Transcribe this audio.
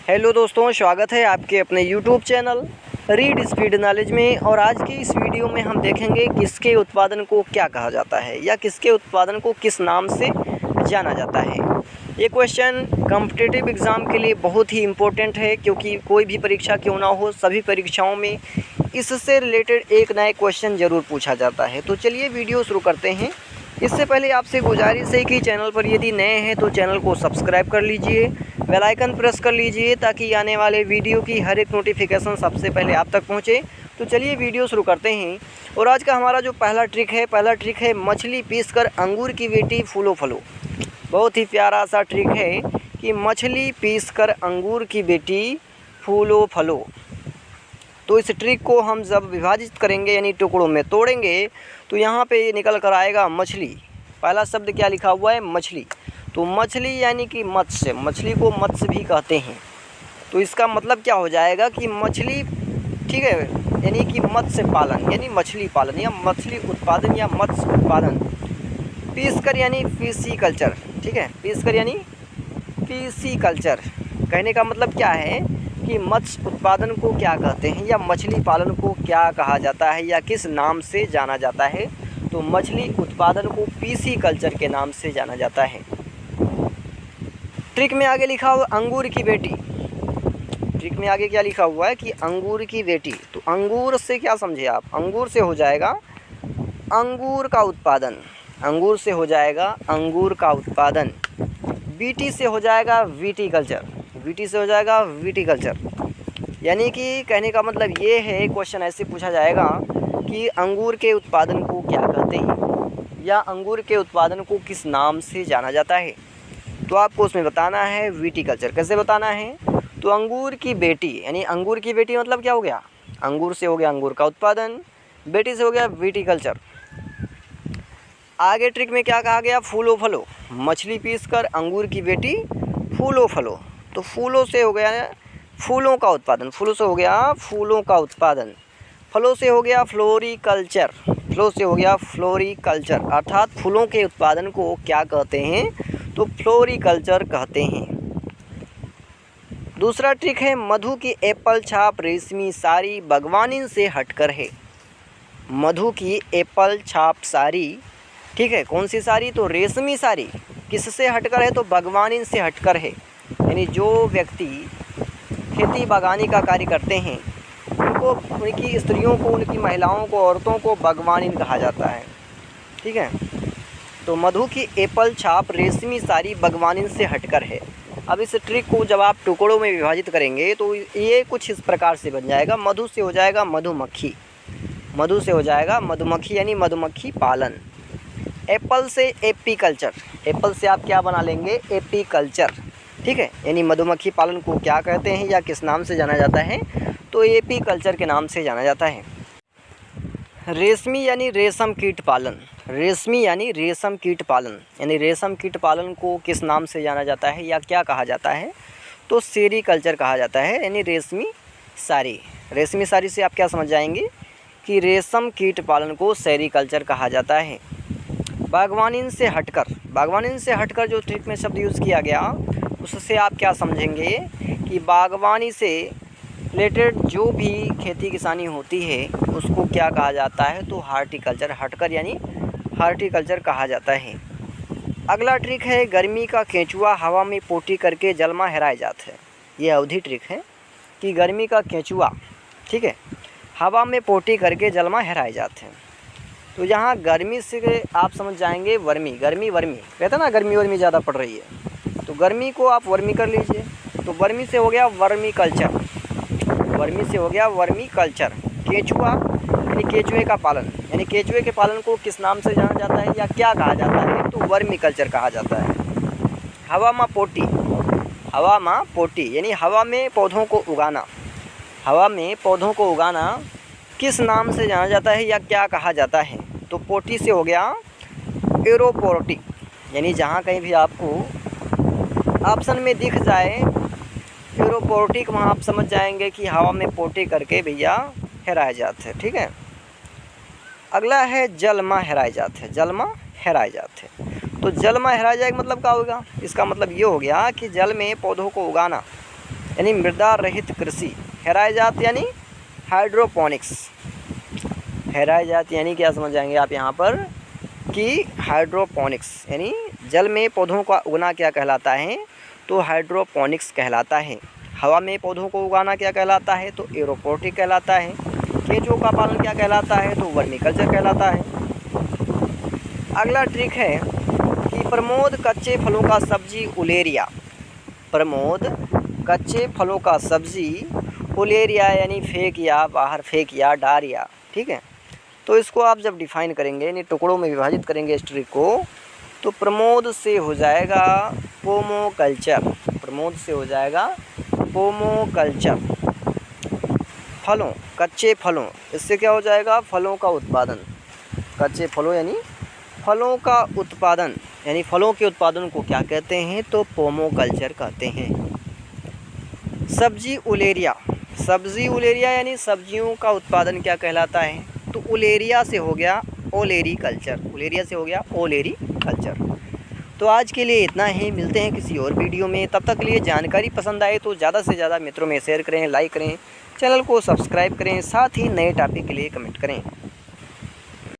Hello दोस्तों, स्वागत है आपके अपने YouTube channel read speed knowledge में। और आज की इस वीडियो में हम देखेंगे किसके उत्पादन को क्या कहा जाता है या किसके उत्पादन को किस नाम से जाना जाता है। ये क्वेश्चन कॉम्पिटिटिव एग्ज़ाम के लिए बहुत ही इम्पोर्टेंट है, क्योंकि कोई भी परीक्षा क्यों ना हो, सभी परीक्षाओं में इससे रिलेटेड एक नया क्वेश्चन ज़रूर पूछा जाता है। तो चलिए वीडियो शुरू करते हैं। इससे पहले आपसे गुजारिश है कि चैनल पर यदि नए हैं तो चैनल को सब्सक्राइब कर लीजिए, बेल आइकन प्रेस कर लीजिए, ताकि आने वाले वीडियो की हर एक नोटिफिकेशन सबसे पहले आप तक पहुंचे। तो चलिए वीडियो शुरू करते हैं। और आज का हमारा जो पहला ट्रिक है मछली पीस कर अंगूर की बेटी फूलो फलो। बहुत ही प्यारा सा ट्रिक है कि मछली पीस कर अंगूर की बेटी फूलो फलो। तो इस ट्रिक को हम जब विभाजित करेंगे यानी टुकड़ों में तोड़ेंगे तो यहाँ पे ये निकल कर आएगा मछली। पहला शब्द क्या लिखा हुआ है? मछली। तो मछली यानी कि मत्स्य, मछली को मत्स्य भी कहते हैं। तो इसका मतलब क्या हो जाएगा कि मछली, ठीक है, यानी कि मत्स्य पालन यानी मछली पालन या मछली उत्पादन या मत्स्य उत्पादन। पीस कर यानी पीसी कल्चर, ठीक है, पीस कर यानी पीसी कल्चर। कहने का मतलब क्या है कि मत्स्य उत्पादन को क्या कहते हैं या मछली पालन को क्या कहा जाता है या किस नाम से जाना जाता है। तो मछली उत्पादन को पीसी कल्चर के नाम से जाना जाता है। ट्रिक में आगे लिखा हुआ अंगूर की बेटी। ट्रिक में आगे क्या लिखा हुआ है कि अंगूर की बेटी। तो अंगूर से क्या समझे आप? अंगूर से हो जाएगा अंगूर का उत्पादन, अंगूर से हो जाएगा अंगूर का उत्पादन। बीटी से हो जाएगा वीटी कल्चर, वीटी से हो जाएगा वीटी कल्चर। यानी कि कहने का मतलब ये है, क्वेश्चन ऐसे पूछा जाएगा कि अंगूर के उत्पादन को क्या कहते हैं या अंगूर के उत्पादन को किस नाम से जाना जाता है। तो आपको उसमें बताना है वीटी कल्चर। कैसे बताना है? तो अंगूर की बेटी यानी अंगूर की बेटी मतलब क्या हो गया? अंगूर से हो गया अंगूर का उत्पादन, बेटी से हो गया वीटी कल्चर। आगे ट्रिक में क्या कहा गया? फूलो फलो। मछली पीस कर अंगूर की बेटी फूलो फलो। तो फूलों से हो गया फूलों का उत्पादन, फूलों से हो गया फूलों का उत्पादन। फलों से हो गया फ्लोरिकल्चर, फलों से हो गया फ्लोरिकल्चर। अर्थात फूलों के उत्पादन को क्या कहते हैं? तो फ्लोरिकल्चर कहते हैं। दूसरा ट्रिक है मधु की एप्पल छाप रेशमी साड़ी बागवानी से हटकर है। मधु की एप्पल छाप साड़ी, ठीक है, कौन सी साड़ी? तो रेशमी साड़ी। किससे हटकर है? तो बागवानी से हटकर है। यानी जो व्यक्ति खेती बागानी का कार्य करते हैं उनको, उनकी स्त्रियों को, उनकी महिलाओं को, औरतों को बागवानी कहा जाता है, ठीक है। तो मधु की एप्पल छाप रेशमी साड़ी बागवानी से हटकर है। अब इस ट्रिक को जब आप टुकड़ों में विभाजित करेंगे तो ये कुछ इस प्रकार से बन जाएगा। मधु से हो जाएगा मधुमक्खी, मधु से हो जाएगा मधुमक्खी यानी मधुमक्खी पालन। एप्पल से एपी कल्चर, एप्पल से आप क्या बना लेंगे? एपी कल्चर, ठीक है। यानी मधुमक्खी पालन को क्या कहते हैं या किस नाम से जाना जाता है? तो एपी कल्चर के नाम से जाना जाता है। रेशमी यानी रेशम कीट पालन, रेशमी यानी रेशम कीट पालन, यानी रेशम कीट पालन को किस नाम से जाना जाता है या क्या कहा जाता है? तो सेरीकल्चर कहा जाता है, यानी रेशमी साड़ी। रेशमी साड़ी से आप क्या समझ जाएंगे कि रेशम कीट पालन को सेरीकल्चर कहा जाता है। बागवानी से हटकर, बागवानी से हटकर जो ट्रिक में शब्द यूज़ किया गया उससे आप क्या समझेंगे कि बागवानी से रिलेटेड जो भी खेती किसानी होती है उसको क्या कहा जाता है? तो हार्टिकल्चर, हटकर यानी हार्टिकल्चर कहा जाता है। अगला ट्रिक है गर्मी का केंचुआ हवा में पोटी करके जलमा हेराए जाता है। ये अवधि ट्रिक है कि गर्मी का केंचुआ, ठीक है, हवा में पोटी करके जलमा हेराए जाते हैं। तो यहाँ गर्मी से आप समझ जाएंगे वर्मी, गर्मी वर्मी कहते हैं ना, गर्मी वर्मी ज़्यादा पड़ रही है तो गर्मी को आप वर्मी कर लीजिए। तो वर्मी से हो गया वर्मी कल्चर, वर्मी से हो गया वर्मी कल्चर। केंचुआ यानी केंचुए का पालन, यानी केंचुए के पालन को किस नाम से जाना जाता है या क्या कहा जाता है? तो वर्मी कल्चर कहा जाता है। हवा में पोटी, हवा में पोटी यानी हवा में पौधों को उगाना, हवा में पौधों को उगाना किस नाम से जाना जाता है या क्या कहा जाता है? तो पोटी से हो गया एरोपोटिक, यानी जहाँ कहीं भी आपको ऑप्शन में दिख जाए एरोपोटिक, वहाँ आप समझ जाएंगे कि हवा में पोटी करके भैया हेराए जाते हैं, ठीक है। अगला है जलमा हेराए जाते हैं, जलमा हेराए जाते हैं। तो जल में हेराए जाए मतलब क्या होगा? इसका मतलब ये हो गया कि जल में पौधों को उगाना, यानी मृदा रहित कृषि। हेराए जात यानी हाइड्रोपोनिक्स। हेराए जात यानी क्या समझ जाएंगे आप यहाँ पर कि हाइड्रोपोनिक्स यानी जल में पौधों का उगना क्या कहलाता है, तो हाइड्रोपोनिक्स कहलाता है। हवा में पौधों को उगाना क्या कहलाता है, तो एरोपोनिक कहलाता है। केंचुओं का पालन क्या कहलाता है, तो वर्मीकल्चर कहलाता है। अगला ट्रिक है कि प्रमोद कच्चे फलों का सब्जी उलेरिया। प्रमोद कच्चे फलों का सब्जी उलेरिया यानी फेंकिया, बाहर फेंकिया, डारिया। ठीक है, तो इसको आप जब डिफाइन करेंगे यानी टुकड़ों में विभाजित करेंगे इस ट्रिक को, तो प्रमोद से हो जाएगा पोमोकल्चर। प्रमोद से हो जाएगा पोमोकल्चर। फलों, कच्चे फलों, इससे क्या हो जाएगा, फलों का उत्पादन। कच्चे फलों यानी फलों का उत्पादन, यानी फलों के उत्पादन को क्या कहते हैं, तो पोमोकल्चर कहते हैं। सब्जी उलेरिया। सब्जी उलेरिया यानी सब्जियों का उत्पादन क्या कहलाता है, तो उलेरिया से हो गया ओलेरी कल्चर। उलेरिया से हो गया ओलेरी कल्चर। तो आज के लिए इतना ही, मिलते हैं किसी और वीडियो में। तब तक के लिए जानकारी पसंद आए तो ज़्यादा से ज़्यादा मित्रों में शेयर करें, लाइक करें, चैनल को सब्सक्राइब करें, साथ ही नए टॉपिक के लिए कमेंट करें।